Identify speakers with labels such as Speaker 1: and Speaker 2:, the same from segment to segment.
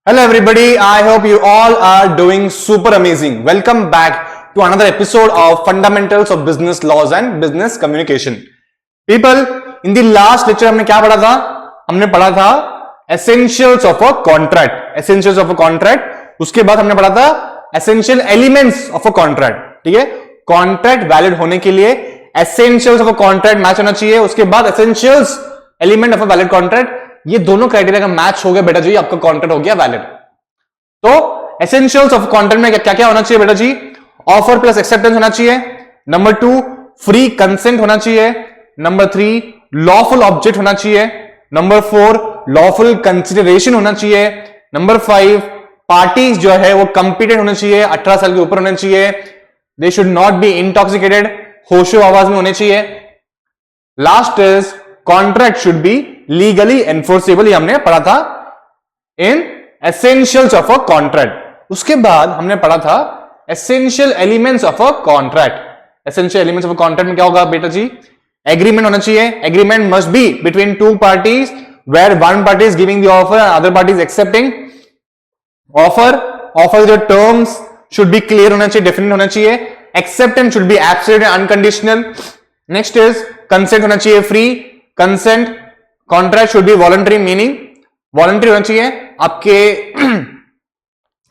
Speaker 1: Hello everybody, I hope you all are doing super amazing. Welcome back to another episode of Fundamentals of Business Laws and Business Communication. People, in the last lecture हमने क्या पढ़ा था? हमने पढ़ा था Essentials of a Contract. Essentials of a Contract. उसके बाद हमने पढ़ा था Essential Elements of a Contract. ठीक है? Contract valid होने के लिए Essentials of a Contract match होना चाहिए. उसके बाद Essentials Element of a Valid Contract. ये दोनों क्राइटेरिया का मैच हो गया बेटा जी, आपका कॉन्ट्रैक्ट हो गया वैलिड. तो एसेंशियल्स ऑफ कॉन्ट्रैक्ट में क्या क्या होना चाहिए बेटा जी? ऑफर प्लस एक्सेप्टेंस होना चाहिए. नंबर 2 फ्री कंसेंट होना चाहिए. नंबर 3 लॉफुल ऑब्जेक्ट होना चाहिए. नंबर 4 लॉफुल कंसिडरेशन होना चाहिए. नंबर 5 पार्टीज जो है वो कंपीटेंट होने चाहिए, 18 साल के ऊपर होने चाहिए. They should not be intoxicated, होशो आवाज में होने चाहिए. Last is contract should be legally enforceable, हमने पढ़ा था in essentials of a contract. उसके बाद हमने पढ़ा था essential elements of a contract. Essential elements of a contract में क्या होगा बेटा जी? एग्रीमेंट होना चाहिए. Agreement must be between two parties where one party is giving the offer and other party is accepting offer. Offer जो terms should be clear होना चाहिए, डेफिनेट होना चाहिए. Acceptance should be absolute and unconditional. Next is consent होना चाहिए, free consent. Contract should B voluntary, meaning voluntary होना चाहिए.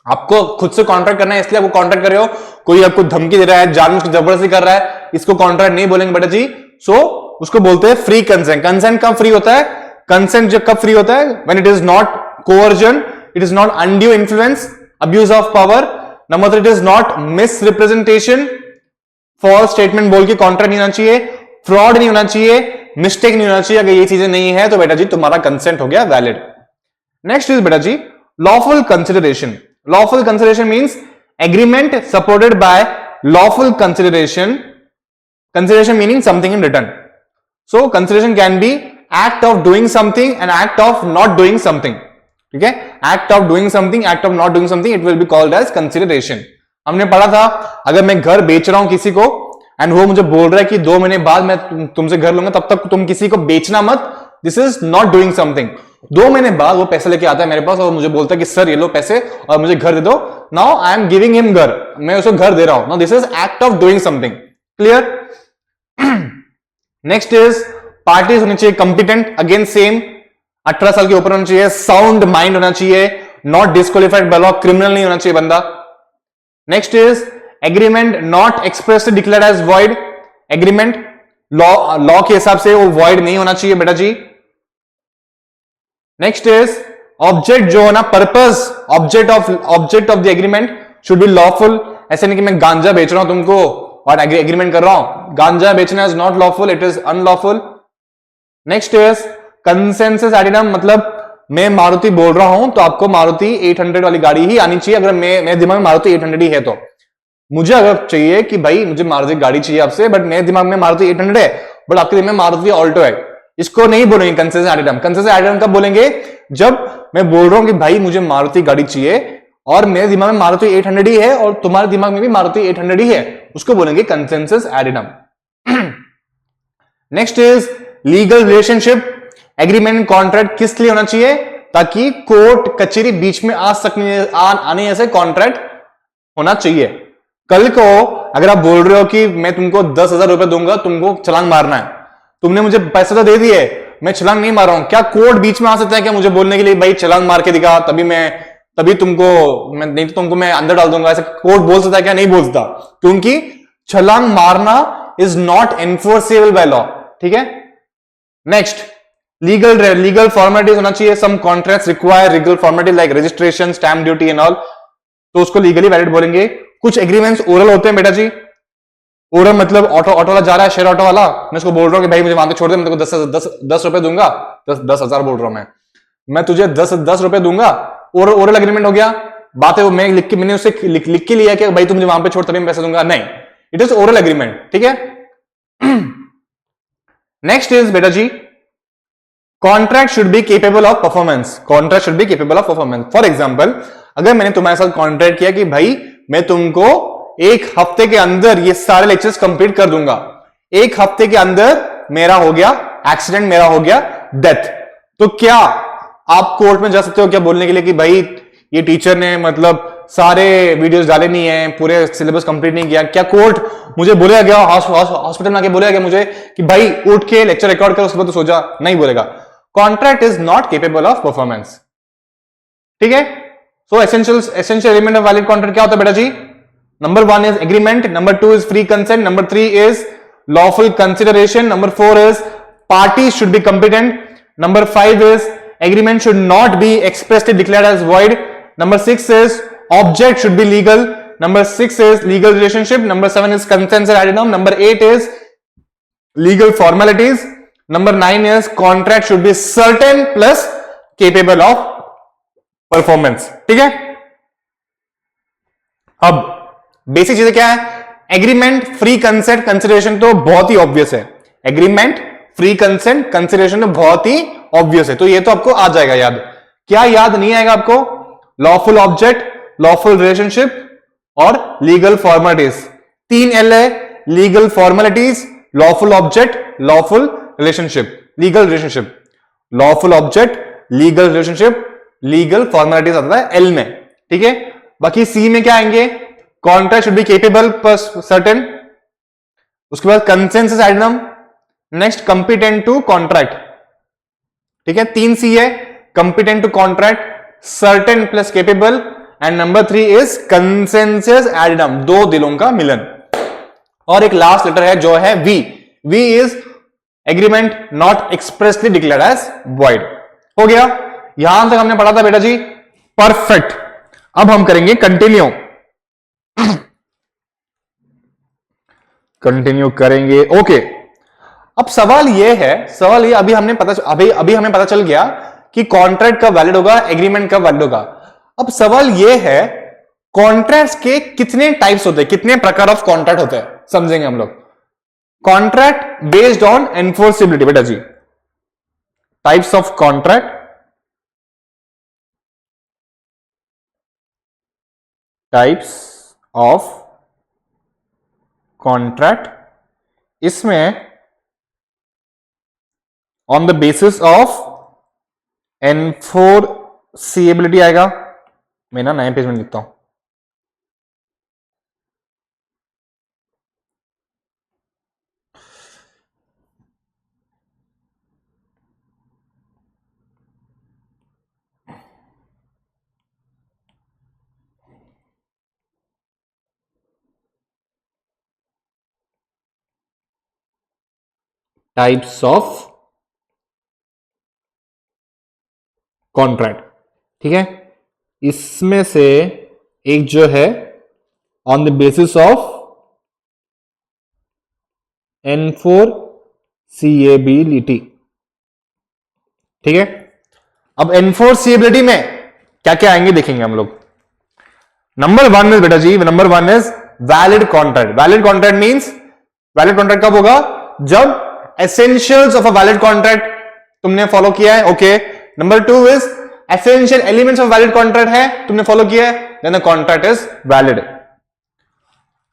Speaker 1: आपको खुद से कॉन्ट्रैक्ट करना है इसलिए आपको कॉन्ट्रैक्ट कर रहे हो. कोई आपको धमकी दे रहा है, जानबूझ जबरदस्ती कर रहा है, इसको कॉन्ट्रैक्ट नहीं बोलेंगे बेटा जी. सो उसको बोलते हैं फ्री कंसेंट. कंसेंट कब फ्री होता है? कंसेंट जब कब फ्री होता है? When it is not coercion, it is not undue influence, abuse of power. Number 3 it is not misrepresentation, false statement बोल के कॉन्ट्रैक्ट नहीं होना चाहिए. फ्रॉड नहीं होना चाहिए, मिस्टेक नहीं होना चाहिए. अगर ये चीजें नहीं है तो बेटा जी तुम्हारा कंसेंट हो गया वैलिड. नेक्स्ट इज बेटा जी lawful consideration. Lawful consideration means agreement supported by lawful consideration. Consideration meaning something in return. So consideration can be act of doing something and act of not doing something. ठीक है? Act of doing something, act of not doing something, it will be called as consideration. हमने पढ़ा था अगर मैं घर बेच रहा हूं किसी को एंड वो मुझे बोल रहा है कि 2 महीने बाद मैं तुमसे घर लूंगा, तब तक तुम किसी को बेचना मत. This is not doing something. 2 महीने बाद वो पैसे लेके आता है मेरे पास और मुझे बोलता है कि सर ये लो पैसे और मुझे घर दे दो. Now I am giving him घर, मैं उसको घर दे रहा हूं. Now this is act of doing something. Clear? Next is parties होनी चाहिए कंपिटेंट. अगेन सेम, 18 साल के ऊपर होना चाहिए, साउंड माइंड होना चाहिए, not disqualified by law, criminal नहीं होना चाहिए बंदा. Next is agreement not expressly declared as void. Agreement law के हिसाब से वो वॉइड नहीं होना चाहिए बेटा जी. नेक्स्ट इज ऑब्जेक्ट जो है ना, purpose, object of the agreement should be lawful. ऐसे नहीं कि मैं गांजा बेच रहा हूं तुमको और एग्रीमेंट कर रहा हूं. गांजा बेचना is not lawful, it is unlawful. Next is consensus ad idem, मतलब मैं मारुति बोल रहा हूं तो आपको मारुति 800 वाली गाड़ी ही आनी चाहिए. अगर मेरे दिमाग में मारुति 800 ही है तो मुझे अगर चाहिए कि भाई मुझे मारुति गाड़ी चाहिए आपसे, बट मेरे दिमाग में मारुति 800 है, बट आपके दिमाग में मारुति ऑल्टो है, इसको नहीं बोलेंगे कंसेंसस एडिडम. कंसेंसस एडिडम कब बोलेंगे? जब मैं बोल रहा हूं कि भाई मुझे मारुति गाड़ी चाहिए और मेरे दिमाग में मारुति 800 ही है और तुम्हारे दिमाग में भी मारुति 800 ही है, उसको बोलेंगे consensus ad idem. Next is legal relationship. Agreement contract किस लिए होना चाहिए? ताकि कोर्ट कचहरी बीच में आने जैसे कॉन्ट्रैक्ट होना चाहिए. कल को अगर आप बोल रहे हो कि मैं तुमको 10,000 रुपए दूंगा, तुमको छलांग मारना है, तुमने मुझे पैसे तो दे दिए, मैं छलांग नहीं मार रहा हूं, क्या कोर्ट बीच में आ सकता है क्या मुझे बोलने के लिए भाई छलांग मार के दिखा, तभी तुमको मैं नहीं तो तुमको मैं अंदर डाल दूंगा? ऐसा कोर्ट बोल सकता है क्या? नहीं बोल सकता, क्योंकि छलांग मारना is not enforceable by law. ठीक है? नेक्स्ट लीगल फॉर्मेलिटीज होना चाहिए. Some contracts require legal formality like registration, stamp duty and all, तो उसको लीगली वैलिड बोलेंगे. कुछ एग्रीमेंट्स ओरल होते हैं बेटा जी. ओरल मतलब ऑटो वाला जा रहा है, शेयर ऑटो वाला, मैं उसको बोल रहा हूं कि भाई मुझे वहां पे छोड़ दे, मैं तेरे को 10 रुपए दूंगा, 10,000 बोल रहा हूं मैं तुझे 10 रुपए दूंगा. ओरल एग्रीमेंट हो गया. बात है वो मैंने उससे लिख के लिया कि भाई तुम मुझे वहां पे छोड़ तभी मैं पैसे दूंगा, नहीं, इट इज ओरल एग्रीमेंट. ठीक है? नेक्स्ट इज बेटा जी contract should be capable of performance. Contract should be capable of performance. For example, अगर मैंने तुम्हारे साथ कॉन्ट्रैक्ट किया कि भाई मैं तुमको 1 हफ्ते के अंदर ये सारे लेक्चर्स कंप्लीट कर दूंगा, 1 हफ्ते के अंदर मेरा हो गया एक्सीडेंट, मेरा हो गया डेथ, तो क्या आप कोर्ट में जा सकते हो क्या बोलने के लिए कि भाई ये टीचर ने मतलब सारे वीडियोस डाले नहीं है, पूरे सिलेबस कंप्लीट नहीं किया, क्या कोर्ट मुझे बोला गया हॉस्पिटल में आके बोला गया मुझे कि भाई उठ के लेक्चर रिकॉर्ड कर उसके बाद तो सो जा? नहीं बोलेगा। Contract is not capable of performance. ठीक है, so essential element of valid contract क्या होता है बेटा जी? Number 1 is agreement, number 2 is free consent, number 3 is lawful consideration, number 4 is party should be competent, number 5 is agreement should not be expressly declared as void, number 6 is object should be legal, number 6 is legal relationship, number 7 is consensus addendum, number 8 is legal formalities, number 9 is contract should be certain plus capable of performance। ठीक है, अब basic चीजें क्या है? Agreement, free consent, consideration तो बहुत ही obvious है। Agreement, free consent, consideration तो बहुत ही ऑब्वियस है, तो ये तो आपको आ जाएगा याद। क्या याद नहीं आएगा आपको? लॉफुल ऑब्जेक्ट, लॉफुल रिलेशनशिप और लीगल फॉर्मेलिटीज। 3 L है, legal formalities, lawful object, lawful relationship, legal relationship, lawful object, legal relationship, legal formalities आता है L में। ठीक है, बाकी C में क्या आएंगे? कॉन्ट्रैक्ट शुड बी केपेबल पर सर्टेन, उसके बाद consensus ad idem, next competent to contract. ठीक है, 3 C है, competent to contract, certain plus capable, and number 3 is consensus ad idem, 2 दिलों का मिलन। और एक लास्ट लेटर है जो है V। V is agreement not expressly declared as void. हो गया, यहां तक हमने पढ़ा था बेटा जी, परफेक्ट। अब हम करेंगे कंटिन्यू, कंटिन्यू करेंगे। ओके, अब सवाल ये है, सवाल ये अभी हमें पता चल गया कि कॉन्ट्रैक्ट कब वैलिड होगा, एग्रीमेंट कब वैलिड होगा। अब सवाल ये है, कॉन्ट्रैक्ट्स के कितने टाइप्स होते हैं, कितने प्रकार ऑफ कॉन्ट्रैक्ट होते हैं, समझेंगे हम लोग। कॉन्ट्रैक्ट बेस्ड ऑन एनफोर्सिबिलिटी बेटा जी, types of contract, types of contract, इसमें on the basis of enforceability आएगा। मैं ना नए पेज में लिखता हूं, टाइप्स ऑफ कॉन्ट्रैक्ट। ठीक है, इसमें से एक जो है ऑन द बेसिस ऑफ एनफोर्सिएबिलिटी। ठीक है, अब एनफोर्सिएबिलिटी में क्या क्या आएंगे देखेंगे हम लोग। नंबर 1 इज बेटा जी, number 1 is valid contract. Valid contract means, valid contract कब होगा? जब essentials of a valid contract तुमने फॉलो किया है। Okay, number 2 is essential elements of valid contract है, तुमने फॉलो किया है, then the contract is valid.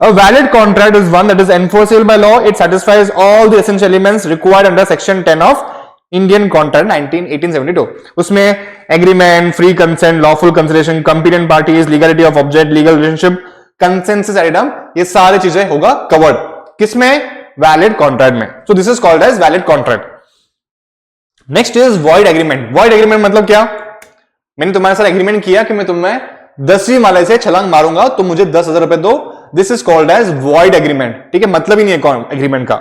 Speaker 1: A valid contract is one that is enforceable by law. It satisfies all the essential elements required under Section 10 of Indian Contract 1872. उसमें agreement, free consent, lawful consideration, competent parties, legality of object, legal relationship, consensus addendum, ये सारी चीजें होगा covered किसमें? Valid contract में। So this is called as valid contract. Next is void agreement. Void agreement मतलब क्या? मैंने तुम्हारे साथ एग्रीमेंट किया कि मैं तुम्हें 10वीं माले से छलांग मारूंगा, तो मुझे 10,000 रुपए दो। This is called as void agreement. ठीक है, मतलब ही नहीं है एग्रीमेंट का।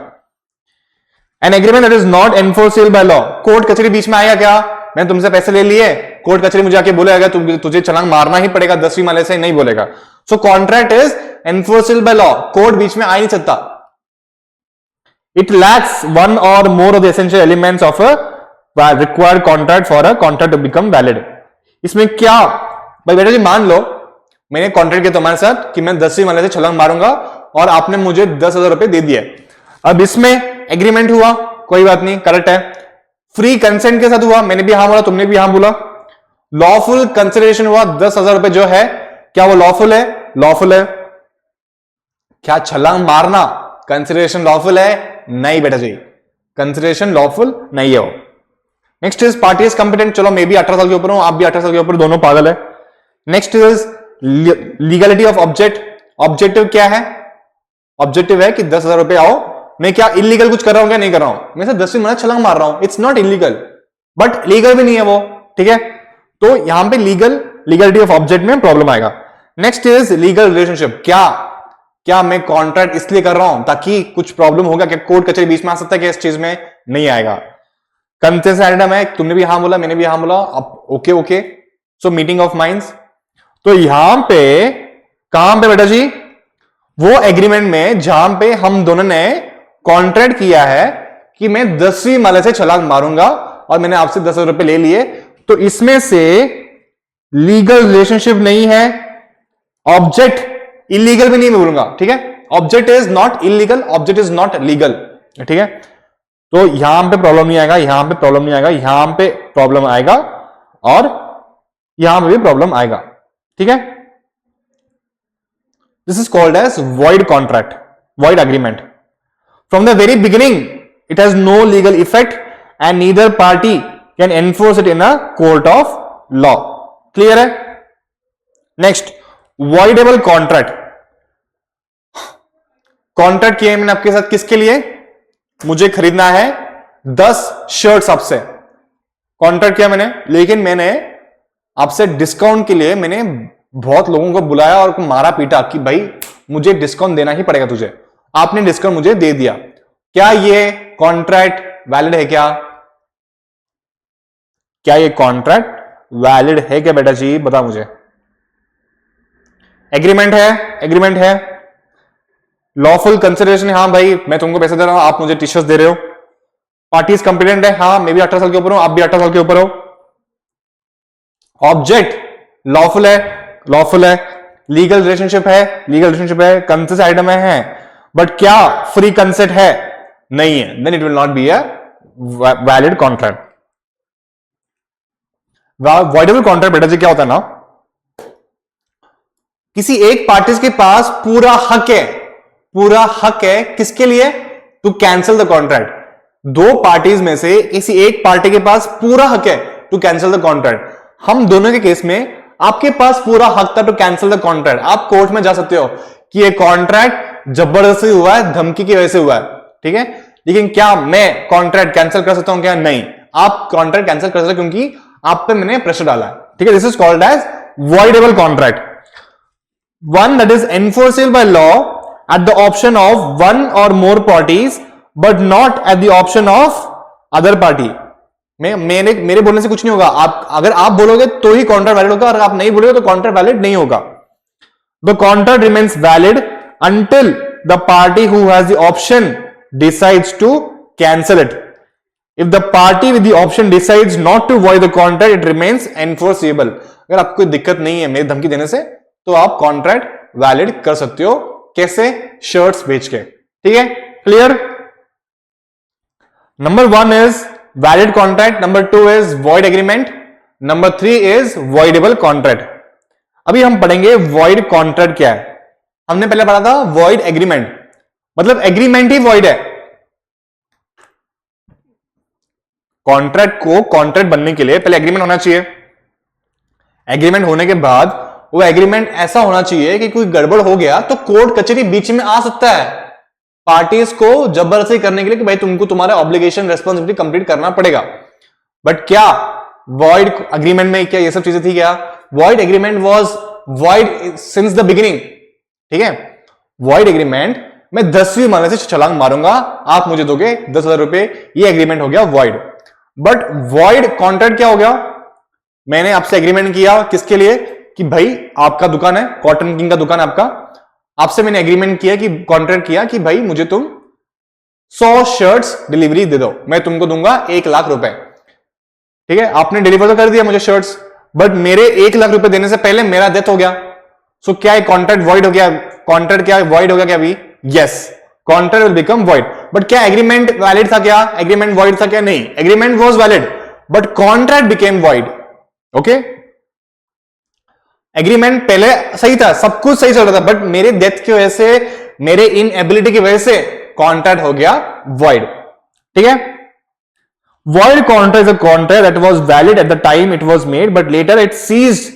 Speaker 1: An agreement that is not enforceable by law. Court कचहरी बीच में आएगा क्या? मैंने तुमसे पैसे ले लिए, कोर्ट कचहरी मुझे आके बोलेगा तुझे छलांग मारना ही पड़ेगा 10वीं माले से, नहीं बोलेगा। So contract is enforceable by law, court बीच में आ ही नहीं सकता। It lacks one or more of the essential elements of a required contract for a contract to become valid. इसमें क्या भाई बेटा जी, मान लो मैंने कॉन्ट्रैक्ट किया तुम्हारे साथ कि मैं 10वीं माले से छलांग मारूंगा और आपने मुझे 10,000 रुपए दे दिए। अब इसमें एग्रीमेंट हुआ, कोई बात नहीं, करेक्ट है। फ्री कंसेंट के साथ हुआ, मैंने भी हाँ बोला, तुमने भी हाँ बोला। लॉफुल कंसिडरेशन हुआ, 10,000 रुपए जो है, क्या वो लॉफुल है? लॉफुल है। क्या छलांग मारना कंसिडरेशन लॉफुल है? नहीं बेटा जी, कंसिडरेशन लॉफुल नहीं है वो। Next is party is competent. चलो मैं भी 18 साल के ऊपर हूं, आप भी 18 साल के ऊपर, दोनों पागल है। Next is legality of object. Objective क्या है? ऑब्जेक्टिव है कि 10,000 रुपए आओ, मैं क्या इलीगल कुछ कर रहा हूं क्या? नहीं कर रहा हूं, मैं से 10वीं महीना छलांग मार रहा हूं, it's not illegal, but legal भी नहीं है वो, ठीक है। तो यहां पे लीगलिटी ऑफ ऑब्जेक्ट में प्रॉब्लम आएगा। Next is legal relationship. क्या मैं कॉन्ट्रैक्ट इसलिए कर रहा हूं ताकि कुछ प्रॉब्लम होगा क्या? कोर्ट कचहरी बीच में आ सकता है क्या? इस चीज में नहीं आएगा। कंसेंट है, तुमने भी हां बोला, मैंने भी हां बोला, अब okay, so meeting of minds. तो यहां पे कहां पे बेटा जी? वो एग्रीमेंट में जहां पे हम दोनों ने कॉन्ट्रैक्ट किया है कि मैं 10वीं माले से छलांग मारूंगा और मैंने आपसे 10,000 रुपए ले लिए, तो इसमें से लीगल रिलेशनशिप नहीं है, ऑब्जेक्ट इलीगल भी नहीं मैं बोलूंगा, ठीक है। Object is not illegal, object is not legal, ठीक है। तो यहां पे प्रॉब्लम नहीं आएगा, यहां पे प्रॉब्लम नहीं आएगा, यहां पे प्रॉब्लम आएगा और यहां पे भी प्रॉब्लम आएगा, ठीक है। This is called as void contract, void agreement. From the very beginning, it has no legal effect and neither party can enforce it in a court of law. Clear है? Next, voidable contract. Contract किया है मैंने आपके साथ, किसके लिए? मुझे खरीदना है 10 शर्ट्स आपसे, कॉन्ट्रैक्ट किया मैंने, लेकिन मैंने आपसे डिस्काउंट के लिए मैंने बहुत लोगों को बुलाया और मारा पीटा कि भाई मुझे डिस्काउंट देना ही पड़ेगा तुझे, आपने डिस्काउंट मुझे दे दिया। क्या ये कॉन्ट्रैक्ट वैलिड है? क्या ये कॉन्ट्रैक्ट वैलिड है क्या बेटा जी? बता मुझे। एग्रीमेंट है, लॉफुल कंसिडरेशन है, हाँ भाई मैं तुमको पैसे दे रहा हूं, आप मुझे टी शर्ट दे रहे हो। पार्टीज कंप्लेंट है, हाँ मैं भी 18 साल के ऊपर हूं, आप भी 18 साल के ऊपर हो। ऑब्जेक्ट लॉफुल है, लीगल रिलेशनशिप है, कंसेंट आइटम है, बट क्या फ्री कंसेंट है? नहीं है, then it will not be a valid contract. Voidable contract बेटा जी क्या होता है ना, किसी एक पार्टी के पास पूरा हक है किसके लिए? To cancel the contract. दो पार्टीज में से किसी एक पार्टी के पास पूरा हक है टू कैंसिल द कॉन्ट्रैक्ट। हम दोनों के केस में आपके पास पूरा हक था टू कैंसिल द कॉन्ट्रैक्ट। आप कोर्ट में जा सकते हो कि ये कॉन्ट्रैक्ट जबरदस्ती हुआ है, धमकी की वजह से हुआ है, ठीक है। लेकिन क्या मैं कॉन्ट्रैक्ट कैंसिल कर सकता हूं क्या? नहीं, आप कॉन्ट्रैक्ट कैंसिल कर सकते हो क्योंकि आप पे मैंने प्रेशर डाला है, ठीक है। This is called as voidable contract, one that is enforceable by law at the option of one or more parties but not at the option of other party. मेरे बोलने से कुछ नहीं होगा, अगर आप बोलोगे तो ही कॉन्ट्रैक्ट वैलिड होगा, और आप नहीं बोलोगे तो कॉन्ट्रैक्ट वैलिड नहीं होगा। The contract remains valid until the party who has the option decides to cancel it. If the party with the option decides not to void the contract, it remains enforceable. अगर आपको कोई दिक्कत नहीं है मेरी धमकी देने से, तो आप कॉन्ट्रैक्ट वैलिड कर सकते हो। कैसे? शर्ट्स बेच के, ठीक है। Clear? Number 1 is valid contract, number 2 is void agreement, number 3 is voidable contract. अभी हम पढ़ेंगे वॉइड कॉन्ट्रैक्ट क्या है। हमने पहले पढ़ा था वॉइड एग्रीमेंट, मतलब एग्रीमेंट ही वॉइड है। कॉन्ट्रैक्ट को कॉन्ट्रैक्ट बनने के लिए पहले एग्रीमेंट होना चाहिए। एग्रीमेंट होने के बाद वो एग्रीमेंट ऐसा होना चाहिए कि कोई गड़बड़ हो गया तो कोर्ट कचहरी बीच में आ सकता है पार्टीज को जबरदस्ती करने के लिए कि भाई तुमको तुम्हारा ऑब्लिगेशन रिस्पॉन्सिबिलिटी कंप्लीट करना पड़ेगा। बट क्या वॉइड एग्रीमेंट में क्या ये सब चीजें थी क्या? Void agreement was void since the beginning, ठीक है। वॉइड एग्रीमेंट मैं 10वीं माले से छलांग मारूंगा, आप मुझे दोगे 10,000 रुपए, ये एग्रीमेंट हो गया वॉइड। बट वॉइड कॉन्ट्रैक्ट क्या हो गया? मैंने आपसे एग्रीमेंट किया किसके लिए कि भाई आपका दुकान है, कॉटन किंग का दुकान है आपका, आपसे मैंने एग्रीमेंट किया कि कॉन्ट्रैक्ट किया कि भाई मुझे तुम 100 शर्ट्स डिलीवरी दे दो, मैं तुमको दूंगा 1 लाख रुपए, ठीक है। आपने डिलीवर तो कर दिया मुझे शर्ट्स, बट मेरे 1 लाख रुपए देने से पहले मेरा डेथ हो गया। सो क्या कॉन्ट्रैक्ट वॉइड हो गया? कॉन्ट्रैक्ट क्या वॉइड हो गया क्या? अभी yes, contract will become void. But क्या एग्रीमेंट वैलिड था क्या? एग्रीमेंट वॉइड था क्या? नहीं, agreement was valid but contract became void. Okay, agreement पहले सही था, सब कुछ सही चल रहा था, बट मेरे डेथ की वजह से, मेरे इनएबिलिटी की वजह से कॉन्ट्रैक्ट हो गया वॉइड, ठीक है। Void contract is a contract that was valid at the time it was made, but later it ceased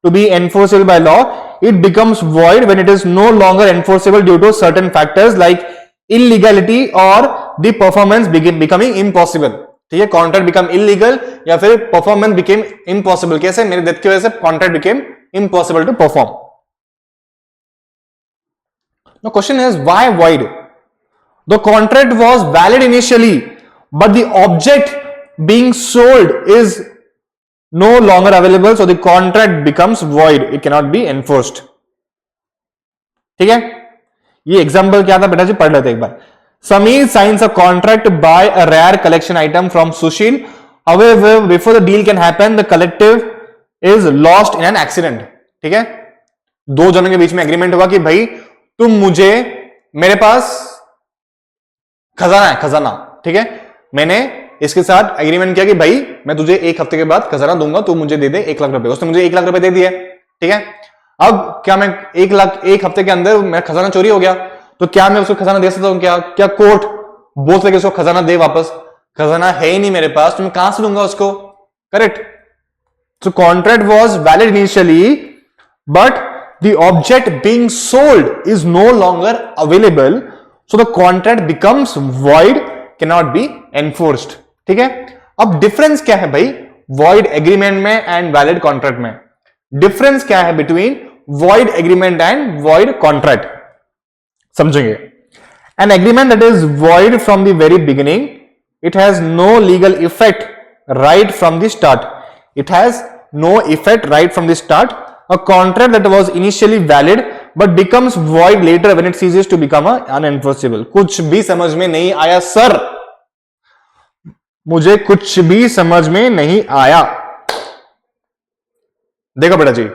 Speaker 1: to be enforceable by law, it becomes void when it is no longer enforceable due to certain factors like illegality or the performance becoming impossible. ठीक है, contract become illegal या फिर performance became impossible. कैसे? मेरे death की वजह से contract became impossible to perform. The question is why void? The contract was valid initially, but the object being sold is no longer available, so the contract becomes void. It cannot be enforced. ठीक है, ये example क्या था बेटा जी, पढ़ लेते एक बार. Sameer signs a contract to buy a rare collection item from Sushil. However, before the deal can happen, the collective is lost in an accident. ठीक है, दो जनों के बीच में एग्रीमेंट हुआ कि भाई तुम मुझे, मेरे पास खजाना है, खजाना. ठीक है, मैंने इसके साथ एग्रीमेंट किया कि भाई मैं तुझे एक हफ्ते के बाद खजाना दूंगा, तू मुझे दे दे 1 लाख रुपए. उसने मुझे 1 लाख रुपए दे दिए. ठीक है, अब क्या मैं 1 लाख, एक हफ्ते के अंदर मेरा खजाना चोरी हो गया, तो क्या मैं उसको खजाना दे सकता हूं? क्या कोर्ट बोल सके उसको खजाना दे वापस? खजाना है ही नहीं मेरे पास, तो मैं कहां से दूंगा उसको? Correct. So contract was valid initially, but the object being sold is no longer available, so the contract becomes void, cannot be enforced. ठीक है, अब डिफरेंस क्या है भाई void agreement में and valid contract में? डिफरेंस क्या है between void agreement and void contract? समझेंगे. An agreement that is void from the very beginning, it has no legal effect right from the start. It has no effect right from the start. A contract that was initially valid but becomes void later when it ceases to become unenforceable. कुछ भी समझ में नहीं आया sir, मुझे कुछ भी समझ में नहीं आया. देखो बेटा जी,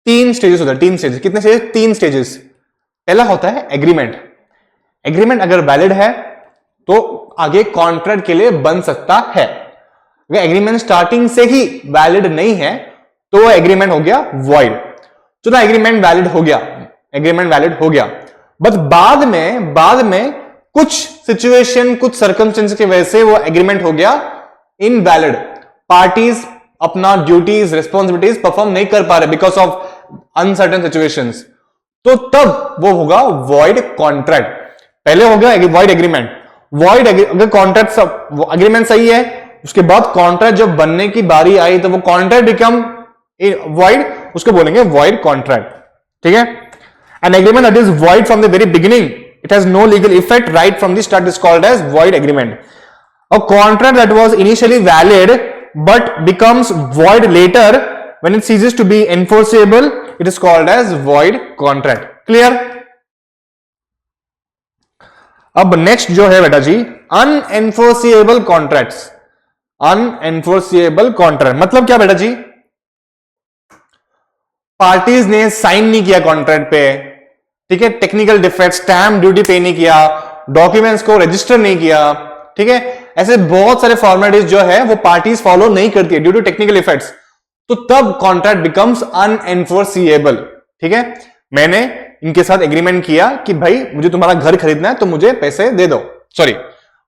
Speaker 1: 3 स्टेजेस होता है. 3 स्टेजेस. कितने स्टेजेस? 3 स्टेजेस. पहला होता है एग्रीमेंट. एग्रीमेंट अगर वैलिड है तो आगे कॉन्ट्रैक्ट के लिए बन सकता है. अगर एग्रीमेंट स्टार्टिंग से ही वैलिड नहीं है तो एग्रीमेंट हो गया वॉइड. चलो एग्रीमेंट वैलिड हो गया, एग्रीमेंट वैलिड हो गया, बट बाद में कुछ सिचुएशन, कुछ सर्कमस्टेंस की वजह से वो एग्रीमेंट हो गया इनवैलिड. पार्टीज अपना ड्यूटीज, रिस्पॉन्सिबिलिटीज परफॉर्म नहीं कर पा रहे बिकॉज ऑफ अनसर्टेन सिचुएशंस, तो तब वो होगा वॉइड कॉन्ट्रैक्ट. पहले हो गया वॉइड एग्रीमेंट. वॉइड अगर कॉन्ट्रैक्ट एग्रीमेंट सही है, उसके बाद कॉन्ट्रैक्ट जब बनने की बारी आई तो वो कॉन्ट्रैक्ट बिकम void, उसको बोलेंगे void contract. ठीक है, an agreement that is void from the very beginning, it has no legal effect right from the start, is called as void agreement. A contract that was initially valid but becomes void later when it ceases to be enforceable, it is called as void contract. Clear? अब next जो है बेटा जी, unenforceable contracts. unenforceable contract मतलब क्या बेटा जी? Parties ने sign नहीं किया कॉन्ट्रैक्ट पे. ठीक है, टेक्निकल डिफेक्ट, स्टैम्प ड्यूटी पे नहीं किया, डॉक्यूमेंट्स को रजिस्टर नहीं किया. ठीक है, ऐसे बहुत सारे फॉर्मेलिटीज जो है वो पार्टीज फॉलो नहीं करती है ड्यू टू टेक्निकल इफेक्ट्स, तो तब कॉन्ट्रैक्ट बिकम्स अनएनफोर्सिएबल. ठीक है, मैंने इनके साथ एग्रीमेंट किया कि भाई मुझे तुम्हारा घर खरीदना है तो मुझे पैसे दे दो. सॉरी,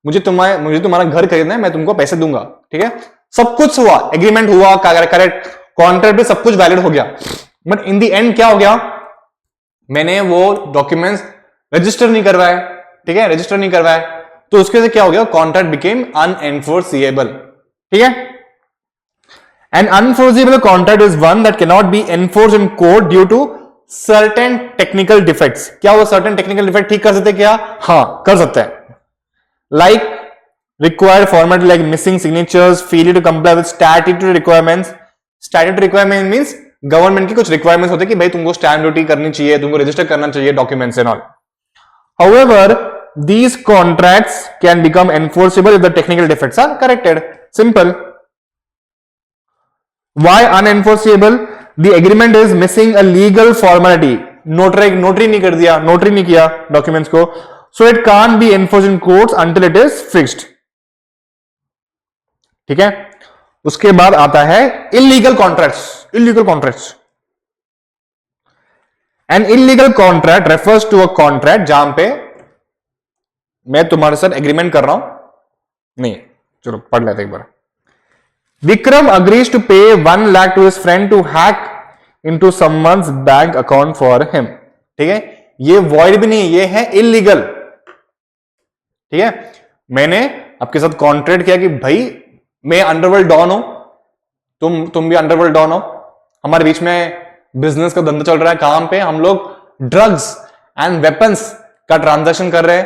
Speaker 1: मुझे तुम्हारा घर खरीदना है, मैं तुमको पैसे दूंगा. ठीक है, सब कुछ हुआ, एग्रीमेंट हुआ, करेक्ट, कॉन्ट्रैक्ट पे सब कुछ वैलिड हो गया, बट इन द एंड क्या हो गया? मैंने वो डॉक्यूमेंट्स रजिस्टर नहीं करवाए. ठीक है, रजिस्टर नहीं करवाए, तो उसके से क्या हो गया? Contract became unenforceable. ठीक है, an unenforceable contract is one that can not be enforced in court due to certain technical defects. क्या वो सर्टेन टेक्निकल डिफेक्ट ठीक कर सकते हैं क्या? हाँ, कर सकते हैं. Like required format, like missing signatures, failure to comply with statutory requirements. Statutory requirement means government की कुछ रिक्वायरमेंट्स होते हैं कि भाई तुमको स्टैम्प ड्यूटी करनी चाहिए, तुमको रजिस्टर करना चाहिए documents and all. However these contracts can become enforceable if the technical defects are corrected. Simple. Why unenforceable? The agreement is missing a legal formality. Notary नहीं कर दिया, नोटरी नहीं किया डॉक्यूमेंट्स को, so it can't be enforced in courts until it is fixed. ठीक है, उसके बाद आता है illegal contracts. Illegal contracts. An illegal contract refers to a contract जहां पे मैं तुम्हारे साथ एग्रीमेंट कर रहा हूं. नहीं, चलो पढ़ लेते एक बार. Vikram agrees to pay 1 lakh to his friend to hack into someone's bank account for him. ठीक है, ये void भी नहीं, ये है इलीगल। ठीक है, मैंने आपके साथ कॉन्ट्रैक्ट किया कि भाई मैं अंडरवर्ल्ड डॉन हूं, तुम भी अंडरवर्ल्ड डॉन हो, हमारे बीच में बिजनेस का धंधा चल रहा है, काम पे हम लोग ड्रग्स एंड वेपन्स का ट्रांजैक्शन कर रहे हैं।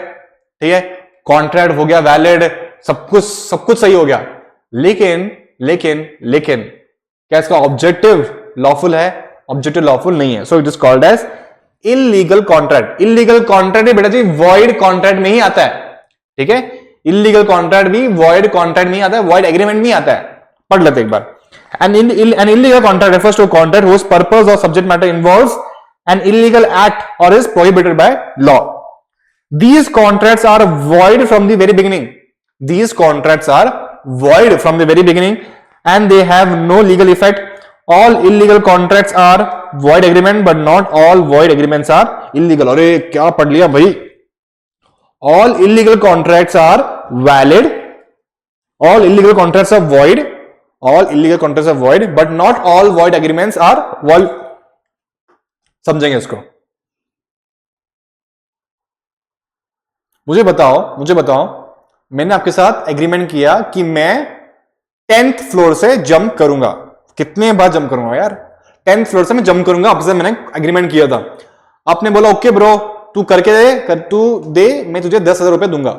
Speaker 1: ठीक है, कॉन्ट्रैक्ट हो गया वैलिड, सब कुछ सही हो गया, लेकिन लेकिन लेकिन क्या इसका ऑब्जेक्टिव लॉफुल है? ऑब्जेक्टिव लॉफुल नहीं है, so it is called as illegal contract. Illegal contract बेटा जी वॉइड कॉन्ट्रैक्ट में ही आता है। ठीक है, इलीगल कॉन्ट्रैक्ट भी वॉइड कॉन्ट्रैक्ट में ही आता है, वॉइड एग्रीमेंट में ही आता है। पढ़ लेते एक बार। An illegal contract refers to a contract whose purpose or subject matter involves an illegal act or is prohibited by law. These contracts are void from the very beginning. These contracts are void from the very beginning and they have no legal effect. All illegal contracts are void agreement, but not all void agreements are illegal. अरे क्या पढ़ लिया भाई? All illegal contracts are valid. All illegal contracts are void. All illegal contracts are void, but not all void agreements are void. समझेंगे इसको। मुझे बताओ, मैंने आपके साथ एग्रीमेंट किया कि मैं 10th फ्लोर से जंप करूंगा। कितने बार जंप करूंगा यार? 10th फ्लोर से मैं जंप करूंगा, आपसे मैंने एग्रीमेंट किया था। आपने बोला ओके ब्रो, तू करके दे, मैं तुझे 10,000 रुपए दूंगा।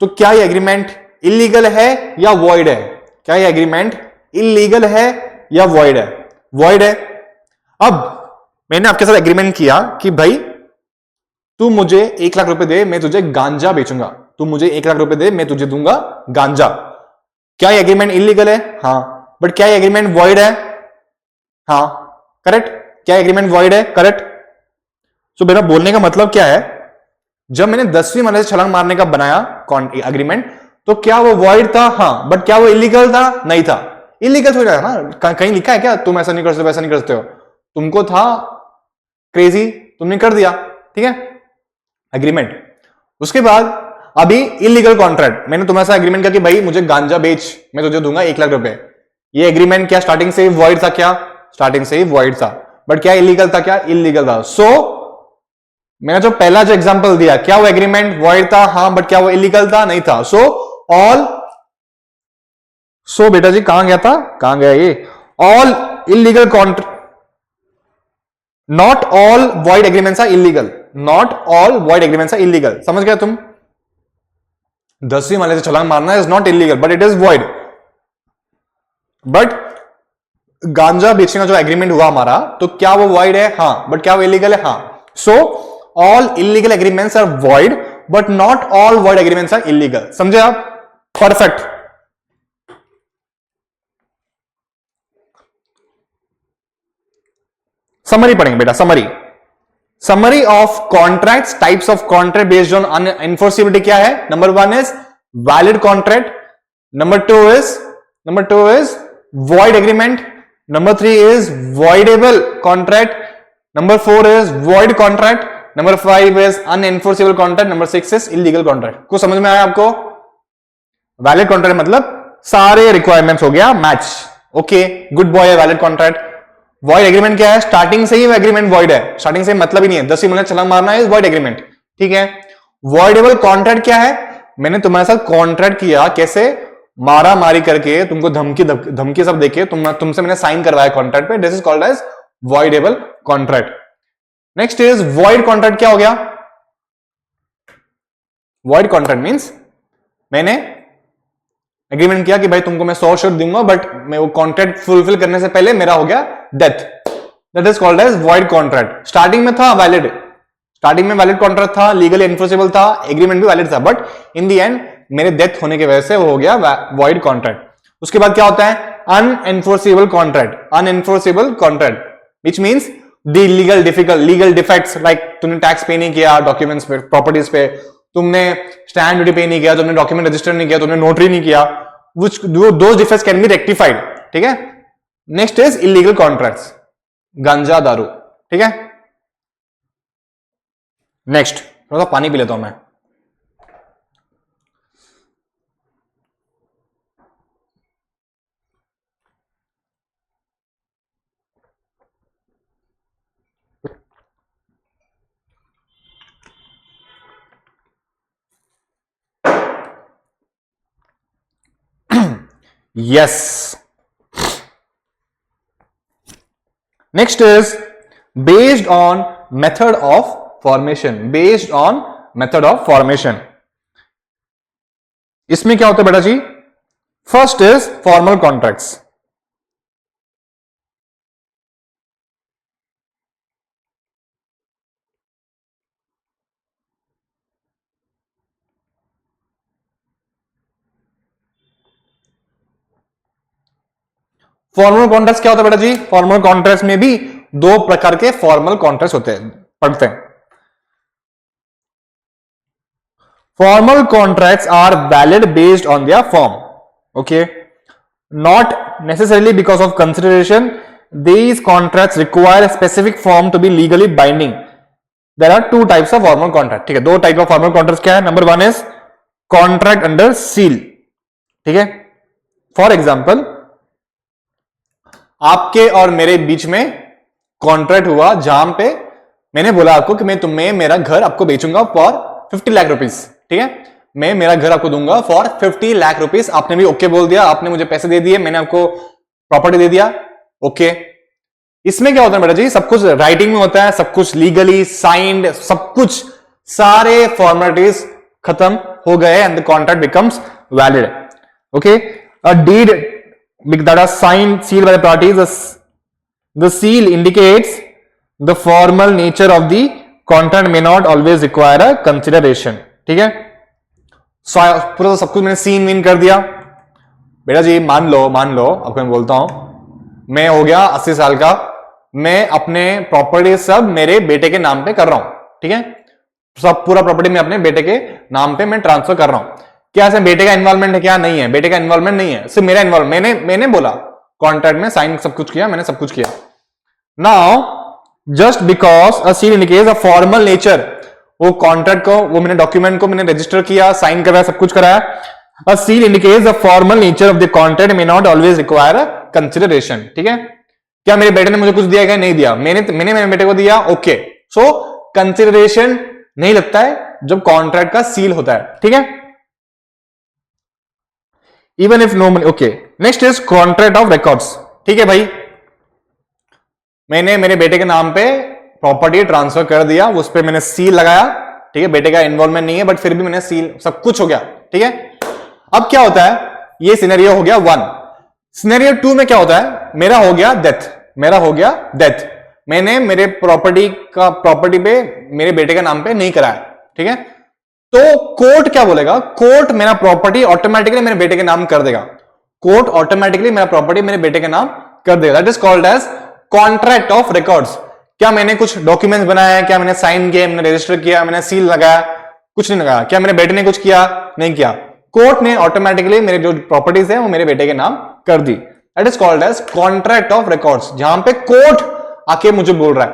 Speaker 1: तो क्या ये एग्रीमेंट इलीगल है या वॉइड है? क्या ये एग्रीमेंट इलीगल है या वॉइड है? वॉइड है। अब मैंने आपके साथ एग्रीमेंट किया कि भाई तू मुझे 1,00,000 रुपए दे, मैं तुझे गांजा बेचूंगा। तू मुझे 1,00,000 रुपए दे, मैं तुझे दूंगा गांजा। क्या ये एग्रीमेंट इलीगल है? हाँ। बट क्या ये एग्रीमेंट वॉइड है? हाँ, करेक्ट। क्या एग्रीमेंट वॉइड है? करेक्ट। सो मेरा बोलने का मतलब क्या है, जब मैंने 10वीं माले से छलांग मारने का बनाया एग्रीमेंट, तो क्या वो वॉइड था? हाँ। बट क्या वो इलीगल था? नहीं था। इलीगल हो जाएगा ना, कहीं लिखा है क्या तुम ऐसा नहीं कर सकते, वैसा नहीं कर सकते हो? तुमको था क्रेजी, तुमने कर दिया। ठीक है, एग्रीमेंट। उसके बाद अभी इलीगल कॉन्ट्रैक्ट, मैंने तुम्हारे साथ एग्रीमेंट किया कि भाई मुझे गांजा बेच, मैं तुझे दूंगा 1,00,000 रुपए। ये एग्रीमेंट क्या स्टार्टिंग से ही वॉइड था? क्या स्टार्टिंग से ही वॉइड था? बट क्या इलीगल था? क्या इलीगल था? सो मैंने जो पहला जो एग्जांपल दिया, क्या वो एग्रीमेंट वॉइड था? हाँ। बट क्या वो इलीगल था? नहीं था। सो बेटा जी कहां गया था? कहां गया ये? All illegal contract, not all void agreements are illegal. Not all void agreements are illegal. समझ गया तुम? 10वीं माले से छलांग मारना is not illegal but it is void. But गांजा बेचने का जो एग्रीमेंट हुआ हमारा, तो क्या वो वॉइड है? हाँ। बट क्या वो इलीगल है? हाँ। So all illegal agreements are void but not all void agreements are illegal. समझे आप? परफेक्ट। समरी पढ़ेंगे बेटा, summary of contracts, types of contract based on unenforceability क्या है? Number 1 is valid contract, number two is void agreement, number 3 is voidable contract, number 4 is void contract, number 5 is unenforceable contract, number 6 is illegal contract. कुछ समझ में आया आपको? Valid contract मतलब सारे requirements हो गया मैच। ओके, गुड बॉय है वैलिड कॉन्ट्रैक्ट। वॉइड एग्रीमेंट क्या है? स्टार्टिंग से ही वो एग्रीमेंट वॉइड है, स्टार्टिंग से मतलब ही नहीं है, 10वीं माले छलांग मारना है वॉइड एग्रीमेंट। ठीक है। वॉइडेबल कॉन्ट्रैक्ट क्या है? मैंने तुम्हारे साथ कॉन्ट्रैक्ट किया, कैसे? मारा मारी करके, तुमको धमकी सब देके तुमसे मैंने साइन करवाया कॉन्ट्रैक्ट पे। This is called as voidable contract. Next is void contract. क्या हो गया? वॉइड कॉन्ट्रैक्ट मींस मैंने एग्रीमेंट किया कि भाई तुमको मैं 100 शर्ट दूंगा, बट मैं वो कॉन्ट्रैक्ट फुलफिल करने से पहले मेरा हो गया death. That is called as void contract. Starting में था वैलिड, स्टार्टिंग में वैलिड कॉन्ट्रैक्ट था, लीगली एनफोर्सेबल था, एग्रीमेंट भी वैलिड था, बट इन द एंड मेरे डेथ होने की वजह से वो हो गया वॉइड कॉन्ट्रैक्ट। उसके बाद क्या होता है? Unenforceable contract. Unenforceable contract which means the legal defects, like तुमने टैक्स पे नहीं किया डॉक्यूमेंट्स पे, प्रॉपर्टीज पे, तुमने स्टैंप ड्यूटी पे नहीं किया, तुमने डॉक्यूमेंट रजिस्टर नहीं किया, तुमने नोटरी नहीं किया, which those defects can be rectified। ठीक है। नेक्स्ट इज इलीगल कॉन्ट्रैक्ट्स, गांजा दारू। ठीक है। नेक्स्ट थोड़ा सा पानी पी लेता हूं मैं। Yes. Next is based on method of formation. Based on method of formation, इसमें क्या होता है बेटा जी? First is formal contracts. Formal contracts क्या होता है बेटा जी? फॉर्मल कॉन्ट्रैक्ट्स में भी दो प्रकार के फॉर्मल कॉन्ट्रैक्ट्स होते हैं, पढ़ते हैं। Formal contracts are valid based on their form. Okay, not necessarily because of consideration. These contracts require a specific form to be legally binding. There are two types of formal contract. ठीक है, दो type of formal contracts क्या है? Number one is contract under seal. ठीक है, for example, आपके और मेरे बीच में कॉन्ट्रैक्ट हुआ जहां पे मैंने बोला आपको कि मैं तुम्हें मेरा घर आपको बेचूंगा फॉर 50 लाख रुपीस। ठीक है, मैं मेरा घर आपको दूंगा फॉर 50 लाख रुपीस। आपने भी ओके बोल दिया, आपने मुझे पैसे दे दिए, मैंने आपको प्रॉपर्टी दे दिया। ओके, इसमें क्या होता है बेटा जी? सब कुछ राइटिंग में होता है, सब कुछ लीगली साइंड, सब कुछ, सारे फॉर्मेलिटीज खत्म हो गए and the contract becomes valid. Okay, a deed that are signed, sealed by the parties, the seal indicates the formal nature of the contract may not always require a consideration. ठीक है, पूरा सब कुछ मैंने scene Wien कर दिया बेटा जी। मान लो आपको मैं बोलता हूं, मैं हो गया 80 साल का, मैं अपने प्रॉपर्टी सब मेरे बेटे के नाम पे कर रहा हूं। ठीक है, सब पूरा प्रॉपर्टी में अपने बेटे के नाम पे मैं ट्रांसफर कर रहा हूं। क्या इसमें बेटे का इन्वॉल्वमेंट है? क्या नहीं है, बेटे का इन्वॉल्वमेंट नहीं है, सिर्फ मेरा इन्वॉल्वमेंट। मैंने बोला कॉन्ट्रैक्ट में साइन सब कुछ किया, मैंने सब कुछ किया। Now just because a seal indicates a formal nature, वो कॉन्ट्रैक्ट को, वो मैंने डॉक्यूमेंट को मैंने रजिस्टर किया, साइन कराया, सब कुछ कराया। A seal indicates the formal nature of the contract may not always require a consideration. ठीक है, क्या मेरे बेटे ने मुझे कुछ दिया क्या? नहीं दिया, मैंने मेरे बेटे को दिया। ओके, सो कंसिडरेशन नहीं लगता है जब कॉन्ट्रैक्ट का सील होता है। ठीक है, even if no money. Okay, next is contract of records. ठीक है भाई, मैंने मेरे बेटे के नाम पे प्रॉपर्टी ट्रांसफर कर दिया, उस पर मैंने सील लगाया। ठीक है, बेटे का इन्वॉल्वमेंट नहीं है बट फिर भी मैंने सील, सब कुछ हो गया। ठीक है, अब क्या होता है? ये सिनेरियो हो गया 1। सिनेरियो 2 में क्या होता है? मेरा हो गया डेथ, मैंने मेरे प्रॉपर्टी पे मेरे बेटे के नाम पे नहीं कराया। ठीक है, तो कोर्ट क्या बोलेगा? कोर्ट मेरा प्रॉपर्टी ऑटोमेटिकली मेरे बेटे के नाम कर देगा। कोर्ट ऑटोमेटिकली मेरा प्रॉपर्टी मेरे बेटे के नाम कर देगा। That is called as contract of records. क्या मैंने कुछ डॉक्यूमेंट्स बनाया? क्या मैंने साइन किया? मैंने रजिस्टर किया? मैंने सील लगाया? कुछ नहीं लगाया। क्या मेरे बेटे ने कुछ किया? नहीं किया। कोर्ट ने ऑटोमेटिकली मेरे जो प्रॉपर्टीज है वो मेरे बेटे के नाम कर दी। That is called as contract of records, जहां पे कोर्ट आके मुझे बोल रहा है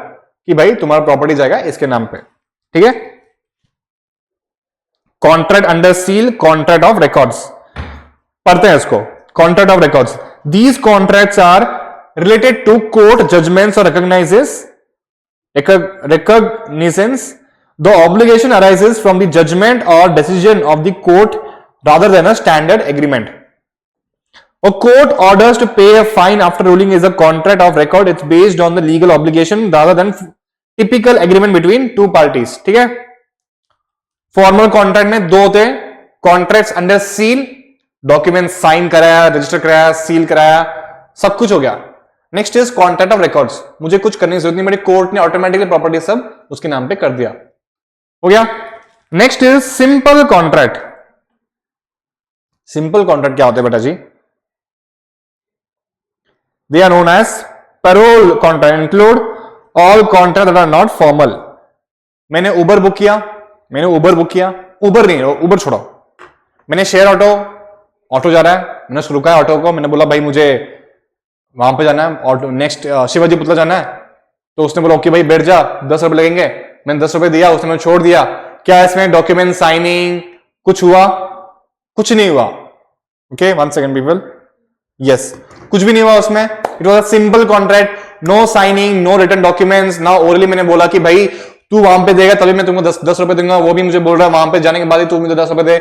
Speaker 1: कि भाई तुम्हारा प्रॉपर्टी जाएगा इसके नाम पे। ठीक है, contract under seal, contract of records, पढ़ते हैं इसको। Contract of records, these contracts are related to court judgments or recognizance. The obligation arises from the judgment or decision of the court rather than a standard agreement. A court orders to pay a fine after ruling is a contract of record. It's based on the legal obligation rather than typical agreement between two parties. ठीक है, formal contract में दो होते हैं, contracts under seal, document sign कराया, register कराया, seal कराया, सब कुछ हो गया। Next is contract of records, मुझे कुछ करने की जरूरत नहीं, मेरे कोर्ट ने ऑटोमेटिकली प्रॉपर्टी सब उसके नाम पे कर दिया, हो गया। Next is simple contract. Simple contract क्या होते हैं बेटा जी? They are known as parol contract, include all contract that are not formal. मैंने उबर बुक किया, उबर नहीं, उबर छोड़ो, मैंने शेयर ऑटो जा रहा है, मैंने रुका है ऑटो को, मैंने बोला भाई मुझे वहां पे जाना है, ऑटो नेक्स्ट शिवाजी पुतला जाना है, तो उसने बोला ओके भाई बैठ जा, 10 रुपए लगेंगे, मैंने 10 रुपए दिया, उसने छोड़ दिया। क्या इसमें डॉक्यूमेंट साइनिंग कुछ हुआ? कुछ नहीं हुआ। ओके, 1 सेकेंड पीपल, यस, कुछ भी नहीं हुआ उसमें। It was a simple contract, no signing, no written documents, ना ओरली मैंने बोला कि भाई तू वहां पे देगा तभी मैं तुमको 10 रुपए दूंगा, वो भी मुझे बोल रहा है वहां पे जाने के बाद ही तू मुझे 10 रुपए दे,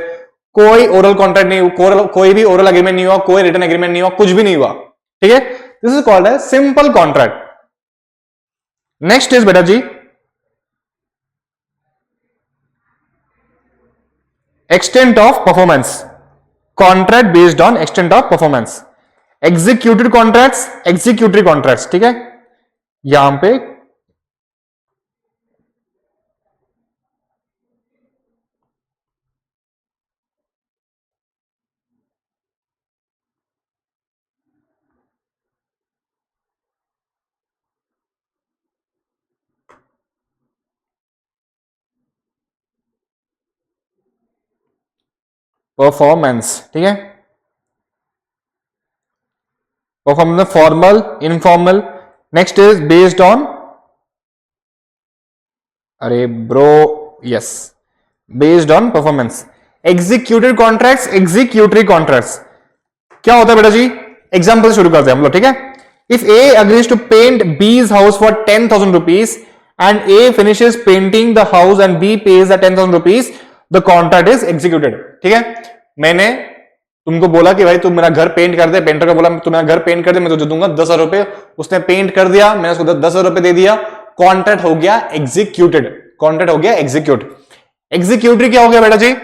Speaker 1: कोई ओरल कॉन्ट्रैक्ट नहीं हुआ, कोई भी ओरल एग्रीमेंट नहीं हुआ, कोई रिटन एग्रीमेंट नहीं हुआ, कुछ भी नहीं हुआ, ठीक है, दिस इज कॉल्ड है सिंपल कॉन्ट्रैक्ट। नेक्स्ट इज बेटा जी extent of performance, contract based on extent of performance, executed contracts, executory contracts, ठीक है, यहां पे परफॉर्मेंस, ठीक है, performance formal, informal, next is based on, अरे bro, yes, based on performance, executed contracts, executory contracts, क्या होता है बेटा जी, एग्जांपल शुरू करते हैं हम लोग, ठीक है, if A agrees to paint B's house for 10,000 rupees and A finishes painting the house and B pays the 10,000 rupees, the contract is executed, ठीक है, मैंने तुमको बोला कि भाई तुम मेरा घर पेंट कर दे, पेंटर को बोला तुम मेरा घर पेंट कर दे, मैं तुझे दूंगा 10,000 रुपए, उसने पेंट कर दिया, मैंने उसको 10,000 रुपए दे दिया, कॉन्ट्रैक्ट हो गया एग्जीक्यूटेड, कॉन्ट्रैक्ट हो गया एग्जीक्यूट। एग्जीक्यूटरी क्या हो गया बेटा जी,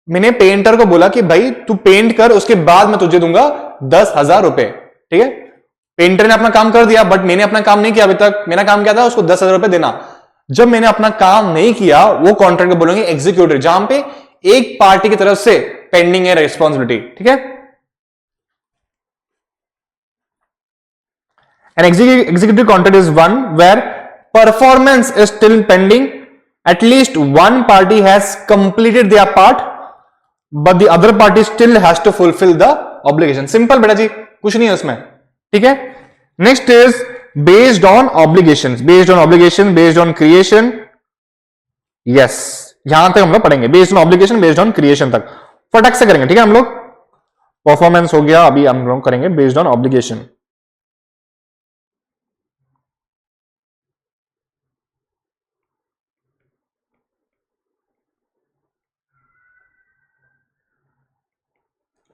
Speaker 1: मैंने पेंटर को बोला कि भाई तू पेंट कर, उसके बाद मैं तुझे दूंगा 10,000 रुपए, ठीक है, पेंटर ने अपना काम कर दिया, बट मैंने अपना काम नहीं किया अभी तक, मेरा काम क्या था, उसको 10,000 रुपए देना, जब मैंने अपना काम नहीं किया वो कॉन्ट्रैक्ट को बोलेंगे एग्जीक्यूटरी, जहां पे एक पार्टी की तरफ से पेंडिंग है रिस्पॉन्सिबिलिटी, ठीक है, an executive contract is one where performance is still pending, at least one party has completed their part but the other party still has to fulfill the obligation, simple बेटा जी, कुछ नहीं है उसमें, ठीक है। Next is based on obligations, based on obligation, based on creation, yes, यहां तक हम लोग पढ़ेंगे, based on obligation, based on creation तक फटक से करेंगे, ठीक है, हम लोग परफॉर्मेंस हो गया, अभी हम लोग करेंगे based on obligation.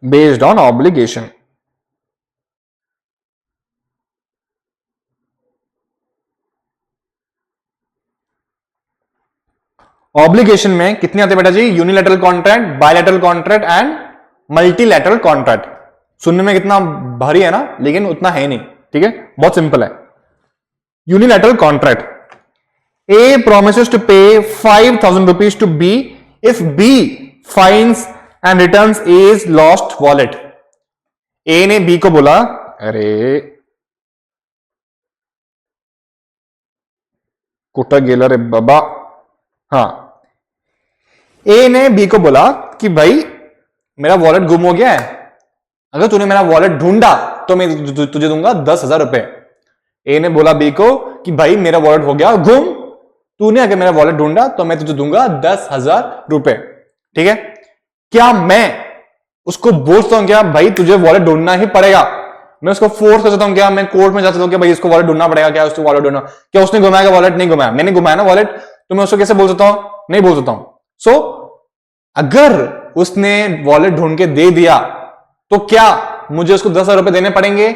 Speaker 1: based on obligation, obligation में कितने आते हैं बेटा जी, unilateral contract, bilateral contract and multilateral contract. सुनने में कितना भारी है ना, लेकिन उतना है नहीं, ठीक है, बहुत सिंपल है। Unilateral contract, A promises to pay 5,000 rupees to B if B finds and returns as lost wallet. A ने बी को बोला, अरे कुटा गेला रे बाबा, हाँ, ए ने बी को बोला कि भाई मेरा वॉलेट गुम हो गया है, अगर तूने मेरा वॉलेट ढूंढा तो मैं तुझे दूंगा 10,000 रुपए। ए ने बोला बी को कि भाई मेरा वॉलेट हो गया गुम, तूने अगर मेरा वॉलेट ढूंढा तो मैं तुझे दूंगा 10,000 रुपए, ठीक है। क्या मैं उसको बोलता हूं क्या भाई तुझे वॉलेट ढूंढना ही पड़ेगा, मैं उसको फोर्स कर सकता हूं क्या, मैं कोर्ट में जा सकता हूं क्या भाई इसको वॉलेट ढूंढना पड़ेगा, क्या उसको वॉलेट ढूंढना, क्या उसने घुमाया वॉलेट, नहीं घुमाया, मैंने घुमाया ना वॉलेट, तो मैं उसको कैसे बोल सकता हूं, नहीं बोल सकता हूं। सो अगर उसने वॉलेट ढूंढ के दे दिया तो क्या मुझे उसको 10,000 रुपए देने पड़ेंगे,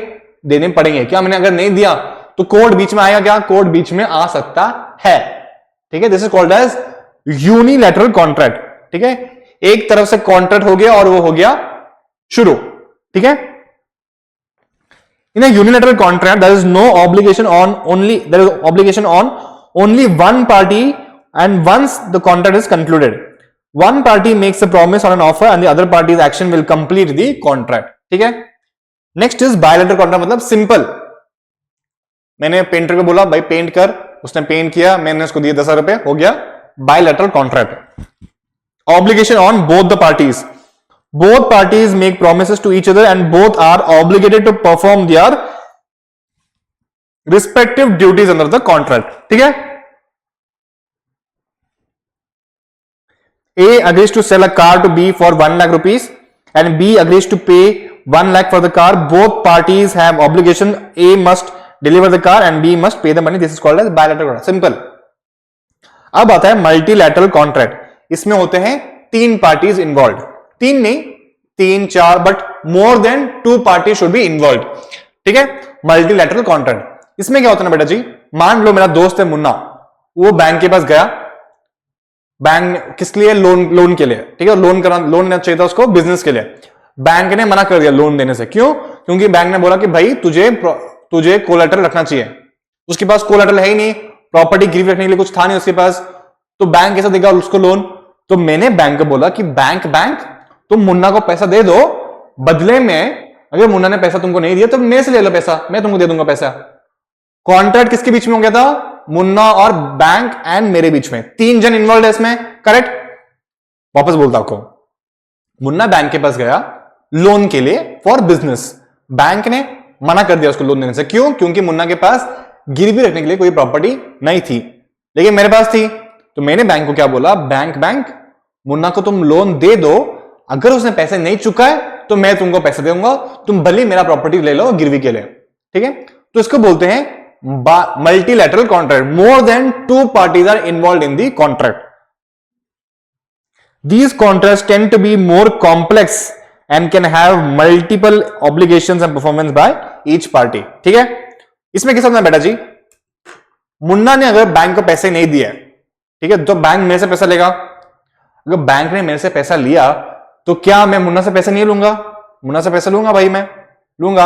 Speaker 1: देने पड़ेंगे। क्या मैंने अगर नहीं दिया तो कोर्ट बीच में आएगा, क्या कोर्ट बीच में आ सकता है, ठीक है। This is called as unilateral contract, ठीक है, एक तरफ से कॉन्ट्रैक्ट हो गया और वो हो गया शुरू, ठीक है। In a unilateral contract there is no obligation on only, there is obligation on only one party and once the contract is concluded one party makes a promise on an offer and the other party's action will complete the contract, ठीक है। Next is bilateral contract, मतलब simple, मैंने painter को बोला भाई paint कर, उसने paint किया, मैंने उसको दिए 10,000 रुपए, हो गया bilateral contract. Obligation on both the parties, both parties make promises to each other and both are obligated to perform their respective duties under the contract, ठीक है। A agrees to sell a car to B for 1 lakh rupees and B agrees to pay 1 lakh for the car. Both parties have obligation. A must deliver the car and B must pay the money. This is called as bilateral contract. Simple. अब आता है multilateral contract. इसमें होते हैं 3 parties involve, 3 नहीं 3 4 but more than 2 party should be involve, ठीक है, multilateral contract. इसमें क्या होता है ना बेटा जी, मान लो मेरा दोस्त है मुन्ना, वो बैंक के पास गया, बैंक किस लिए, लोन के लिए, ठीक है, लोन लेना चाहिए था उसको बिजनेस के लिए, बैंक ने मना कर दिया लोन देने से। क्यों? क्योंकि बैंक ने बोला कि भाई तुझे कोलैटरल रखना चाहिए, उसके पास कोलैटरल है ही नहीं, प्रॉपर्टी गिरवी रखने के लिए कुछ था नहीं उसके पास, तो बैंक कैसे देगा उसको लोन? तो मैंने बैंक को बोला कि बैंक तुम मुन्ना को पैसा दे दो, बदले में अगर मुन्ना ने पैसा तुमको नहीं दिया तो मेरे से ले लो पैसा, मैं तुमको दे दूंगा पैसा। कॉन्ट्रैक्ट किसके बीच में हो गया था? मुन्ना और बैंक एंड मेरे बीच में, 3 जन इन्वॉल्व है इसमें, करेक्ट। वापस बोलता आपको, मुन्ना बैंक के पास गया लोन के लिए फॉर बिजनेस, बैंक ने मना कर दिया उसको लोन देने से। क्यों? क्योंकि मुन्ना के पास गिरवी रखने के लिए कोई प्रॉपर्टी नहीं थी, लेकिन मेरे पास थी। तो मैंने बैंक को क्या बोला, बैंक मुन्ना को तुम लोन दे दो, अगर उसने पैसे नहीं चुकाए तो मैं तुमको पैसे दूंगा, तुम भले मेरा प्रॉपर्टी ले लो गिरवी के लिए, ठीक है। तो इसको बोलते हैं multilateral contract. More than 2 parties are involved in the contract. These contracts tend to be more complex and can have multiple obligations and performance by each party. ठीक है, इसमें क्या समझना बेटा जी, मुन्ना ने अगर बैंक को पैसे नहीं दिए, ठीक है, तो बैंक मेरे से पैसा लेगा। अगर बैंक ने मेरे से पैसा लिया तो क्या मैं मुन्ना से पैसे नहीं लूंगा? मुन्ना से पैसा लूंगा भाई, मैं लूंगा।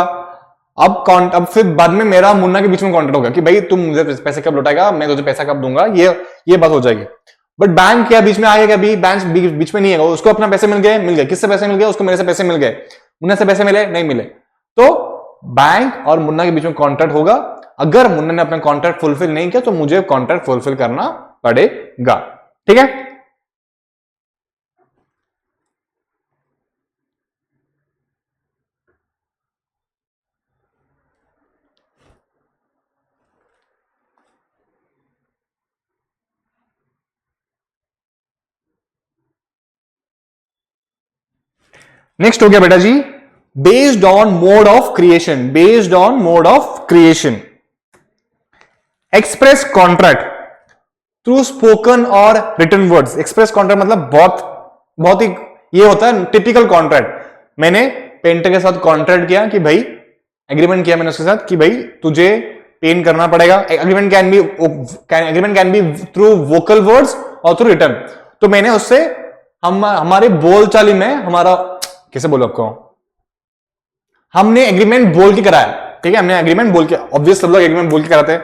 Speaker 1: अब फिर बाद में मेरा मुन्ना के बीच में कॉन्ट्रैक्ट होगा कि भाई तुम मुझे पैसे कब लौटाएगा, मैं तुझे पैसा कब दूंगा, ये बात हो जाएगी। बट बैंक क्या बीच में आएगा? बैंक बीच में नहीं है, उसको अपना पैसे मिल गए। किससे पैसे मिल गए? उसको मेरे से पैसे मिल गए। मुन्ना से पैसे मिले नहीं मिले, तो बैंक और मुन्ना के बीच में कॉन्ट्रैक्ट होगा। अगर मुन्ना ने अपना कॉन्ट्रैक्ट फुलफिल नहीं किया तो मुझे कॉन्ट्रैक्ट फुलफिल करना पड़ेगा, ठीक है। नेक्स्ट हो गया बेटा जी, based on mode of creation. Based on mode of creation, express contract through spoken or written words. Express contract मतलब बहुत ही ये होता है टिपिकल कॉन्ट्रैक्ट। मैंने पेंटर के साथ कॉन्ट्रैक्ट किया कि भाई, एग्रीमेंट किया मैंने उसके साथ कि भाई तुझे पेंट करना पड़ेगा। Agreement can be through vocal words और थ्रू रिटन। तो मैंने उससे हमारे बोलचाली में, हमारा कैसे बोलो आपको, हमने एग्रीमेंट बोल के कराया, ठीक है। हमने एग्रीमेंट बोल के, ऑब्वियस सब लोग एग्रीमेंट बोल के कराते हैं,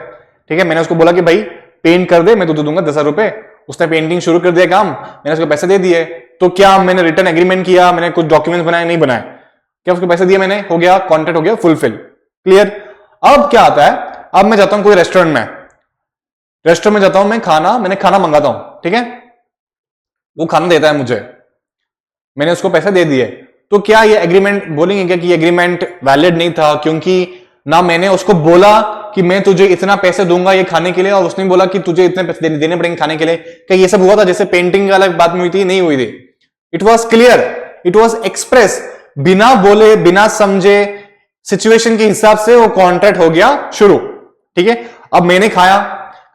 Speaker 1: ठीक है। मैंने उसको बोला कि भाई पेंट कर दे, मैं तुझे दूंगा 10,000 रुपए। उसने पेंटिंग शुरू कर दिया काम, मैंने उसको पैसे दे दिए। तो क्या मैंने रिटर्न एग्रीमेंट किया, मैंने कुछ डॉक्यूमेंट्स बनाए, नहीं बनाए, क्या उसको पैसे दिए मैंने, हो गया, कॉन्ट्रैक्ट हो गया फुलफिल, क्लियर। अब क्या आता है, अब मैं जाता हूं कोई रेस्टोरेंट में जाता हूं, मैंने खाना मंगाता हूं, ठीक है। वो खाना देता है मुझे, मैंने उसको पैसे दे दिए, तो क्या ये एग्रीमेंट बोलेंगे क्या कि एग्रीमेंट वैलिड नहीं था, क्योंकि ना मैंने उसको बोला कि मैं तुझे इतना पैसे दूंगा ये खाने के लिए, और उसने बोला कि तुझे इतने पैसे देने पड़ेंगे खाने के लिए। क्या ये सब हुआ था जैसे पेंटिंग वाला बात में हुई थी? नहीं हुई थी। It was clear, it was express, बिना बोले बिना समझे सिचुएशन के हिसाब से वो कॉन्ट्रैक्ट हो गया शुरू, ठीक है। अब मैंने खाया,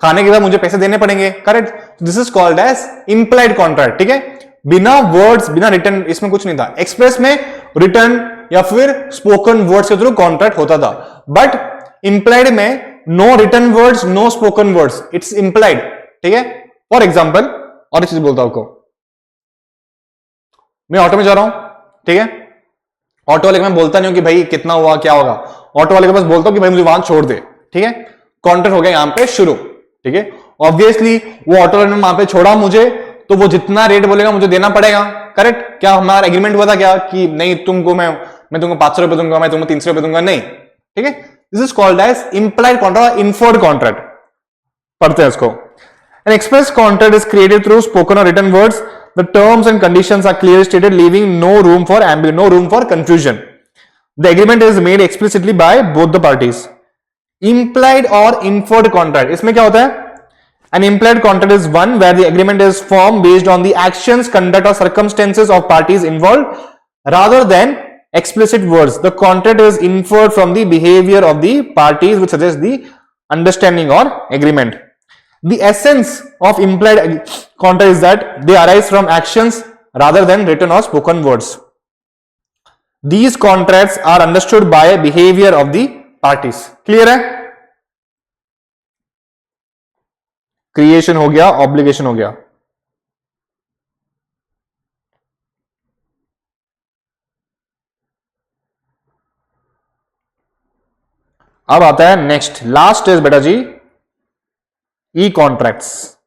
Speaker 1: खाने के बाद मुझे पैसे देने पड़ेंगे, correct. This is called as implied contract, ठीक है। बिना वर्ड्स, बिना रिटर्न, इसमें कुछ नहीं था। एक्सप्रेस में रिटर्न या फिर स्पोकन वर्ड्स के थ्रू कॉन्ट्रैक्ट होता था, बट इंप्लाइड में no written words, no spoken words, it's implied, ठीक है। फॉर एग्जाम्पल, और एक चीज बोलता हूं आपको, मैं ऑटो में जा रहा हूं, ठीक है। ऑटो वाले को मैं बोलता नहीं हूं कि भाई कितना हुआ, क्या होगा, ऑटो वाले को बस बोलता हूं कि भाई मुझे वहां छोड़ दे, ठीक है। कॉन्ट्रैक्ट हो गया यहां पे शुरू, ठीक है। ऑब्वियसली वो ऑटो वाले ने वहां पे छोड़ा मुझे, तो वो जितना रेट बोलेगा मुझे देना पड़ेगा, करेक्ट। क्या हमारा एग्रीमेंट हुआ था क्या कि नहीं तुमको मैं तुमको 500 रुपए दूंगा, मैं तुमको 300 रुपए दूंगा? नहीं, ठीक है। This is called as implied contract, inferred contract, पढ़ते हैं इसको। An express contract is created through spoken or written words, the terms and conditions are clearly stated, leaving no room for ambiguity, no room for confusion. The agreement is made explicitly by both the parties. Implied or inferred contract, इसमें क्या होता है? An implied contract is one where the agreement is formed based on the actions, conduct or circumstances of parties involved rather than explicit words. The contract is inferred from the behavior of the parties which suggests the understanding or agreement. The essence of implied contract is that they arise from actions rather than written or spoken words. These contracts are understood by behavior of the parties. Clear है? Creation हो गया, obligation हो गया. अब आता है next, last is बेटा जी e contracts.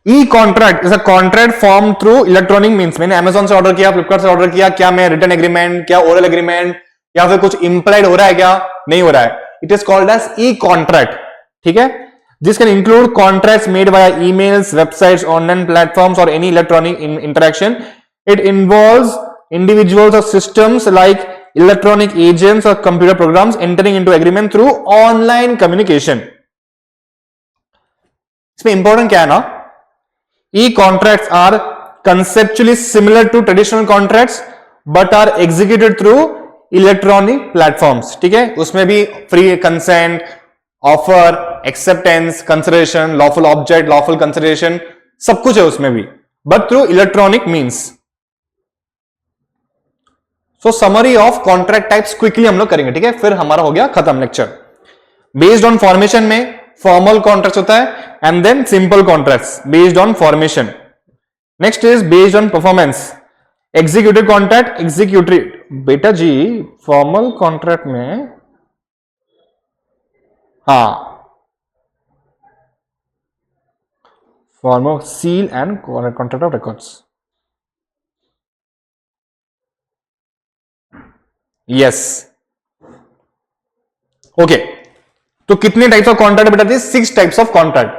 Speaker 1: E contract is a contract form through electronic means. मैंने अमेजोन से ऑर्डर किया, फ्लिपकार्ट से ऑर्डर किया, क्या मैं रिटर्न एग्रीमेंट, क्या ओरल एग्रीमेंट, या फिर कुछ इंप्लाइड हो रहा है, क्या नहीं हो रहा है, it is called as e contract. ठीक है, this can include contracts made by emails, websites, online platforms और any electronic interaction. It involves individuals or systems like electronic agents or computer programs entering into agreement through online communication. इसमें important क्या है ना, e contracts are conceptually similar to traditional contracts but are executed through electronic platforms. ठीक है, उसमें भी free consent, offer, acceptance, consideration, lawful object, lawful consideration, सब कुछ है उसमें भी, but through electronic means. So summary of contract types quickly हम लोग करेंगे. ठीक है, फिर हमारा हो गया खत्म लेक्चर. बेस्ड ऑन फॉर्मेशन में फॉर्मल कॉन्ट्रैक्ट होता है and then simple contracts based on formation. Next is based on performance. Executive contract, executive बेटा जी फॉर्मल कॉन्ट्रैक्ट में हाँ formal seal and contract of records. Yes, okay. तो कितने types of contract बेटा थी? 6 types of contract.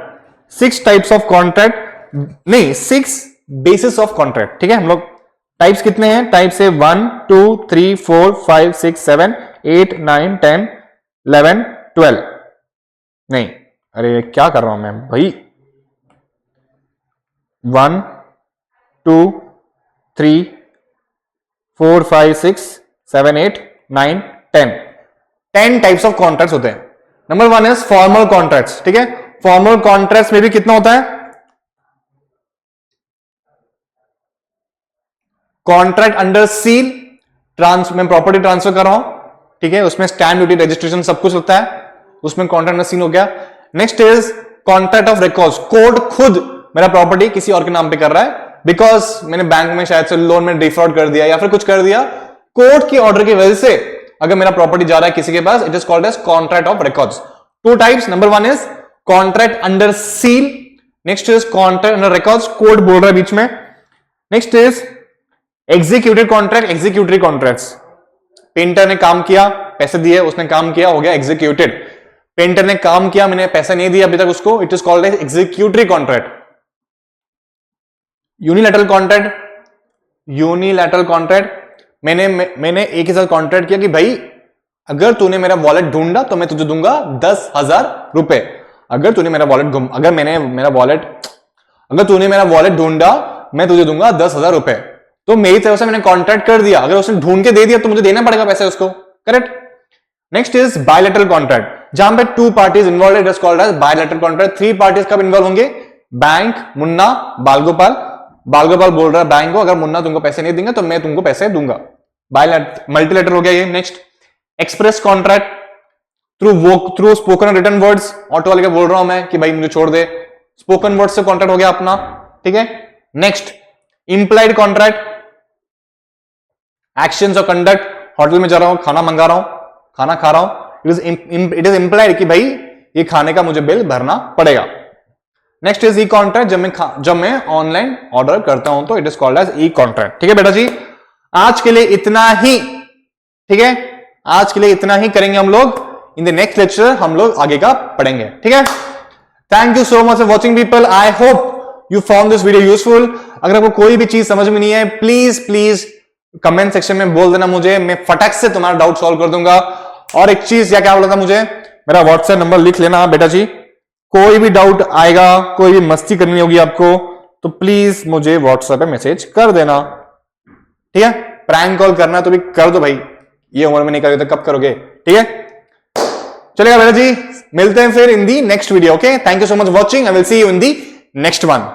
Speaker 1: 6 types of contract नहीं, 6 basis of contract. ठीक है, हम लोग टाइप्स कितने हैं? टाइप्स है 1 2 3 4 5 6 7 8 9 10 11 12. नहीं, अरे क्या कर रहा हूं मैं भाई. 1 2 3 4 5 6 7 8 9 10 10 टाइप्स ऑफ कॉन्ट्रैक्ट्स होते हैं. Number 1 is formal contracts. ठीक है, फॉर्मल कॉन्ट्रैक्ट्स में भी कितना होता है? कॉन्ट्रैक्ट अंडर सील, मैं प्रॉपर्टी ट्रांसफर कर रहा हूं. ठीक है, उसमें स्टैम्प ड्यूटी, रजिस्ट्रेशन सब कुछ होता है, उसमें कॉन्ट्रैक्ट अंडर सील हो गया. Next is contract of records. Court खुद मेरा प्रॉपर्टी किसी और के नाम पे कर रहा है बिकॉज मैंने बैंक में शायद से लोन में डिफॉल्ट कर दिया या फिर कुछ कर दिया, कोर्ट की ऑर्डर की वजह से अगर मेरा प्रॉपर्टी जा रहा है किसी के पास, it is called as contract of records. 2 types. Number 1 is contract under seal, next is contract under records. Court बोल रहा है बीच में. Next is executive contract, executory contracts. Painter ने काम किया, पैसे दिए, उसने काम किया, हो गया एग्जीक्यूटेड. पेंटर ने काम किया, मैंने पैसे नहीं दिया अभी तक उसको, it is called as executory contract. Unilateral contract, unilateral contract मैंने एक ही साथ कॉन्ट्रैक्ट किया कि भाई अगर तूने मेरा वॉलेट ढूंढा तो मैं तुझे दूंगा 10,000 रुपए. अगर तूने मेरा वॉलेट अगर तूने मेरा वॉलेट ढूंढा मैं तुझे दूंगा 10,000 रुपए. तो मेरी तरफ से मैंने कॉन्ट्रैक्ट कर दिया, अगर उसने ढूंढ के दे दिया तो मुझे देना पड़ेगा पैसे उसको. Correct. Next is bilateral contract, जहां पे 2 parties involve, it is called as bilateral contract. 3 parties कब इन्वॉल्व होंगे? बैंक, मुन्ना, बालगोपाल. बालगोपाल बोल रहा है बैंक को अगर मुन्ना तुमको पैसे नहीं देंगे तो मैं तुमको पैसे दूंगा. मल्टीलेटर हो गया ये. Next express contract through spoken or written words. Auto वाले का बोल रहा हूं मैं कि भाई मुझे छोड़ दे, स्पोकन वर्ड से कॉन्ट्रैक्ट हो गया अपना. ठीक है. नेक्स्ट इंप्लाइड कॉन्ट्रैक्ट, एक्शंस और कंडक्ट. होटल में जा रहा हूं, खाना मंगा रहा हूं, खाना खा रहा हूं, इट इज इंप्लाइड कि भाई ये खाने का मुझे बिल भरना पड़ेगा. नेक्स्ट इज ई कॉन्ट्रैक्ट, जब मैं ऑनलाइन ऑर्डर करता हूं तो it is called as e contract. ठीक है बेटा जी, आज के लिए इतना ही. ठीक है, आज के लिए इतना ही करेंगे हम लोग. इन द नेक्स्ट लेक्चर हम लोग आगे का पढ़ेंगे. ठीक है. Thank you so much for watching people. I hope you found this video useful. अगर आपको कोई भी चीज समझ में नहीं है प्लीज कमेंट सेक्शन में बोल देना मुझे, मैं फटाक से तुम्हारा डाउट सॉल्व कर दूंगा. और एक चीज क्या बोला था मुझे, मेरा व्हाट्सएप नंबर लिख लेना बेटा जी. कोई भी डाउट आएगा, कोई भी मस्ती करनी होगी आपको तो प्लीज मुझे व्हाट्सएप पे मैसेज कर देना. ठीक है, प्रैंक कॉल करना तो भी कर दो भाई, ये उम्र में नहीं करोगे तो कब करोगे, ठीक है। चलेगा बेटा जी, मिलते हैं फिर in the next video. Okay, thank you so much watching, I will see you in the next one.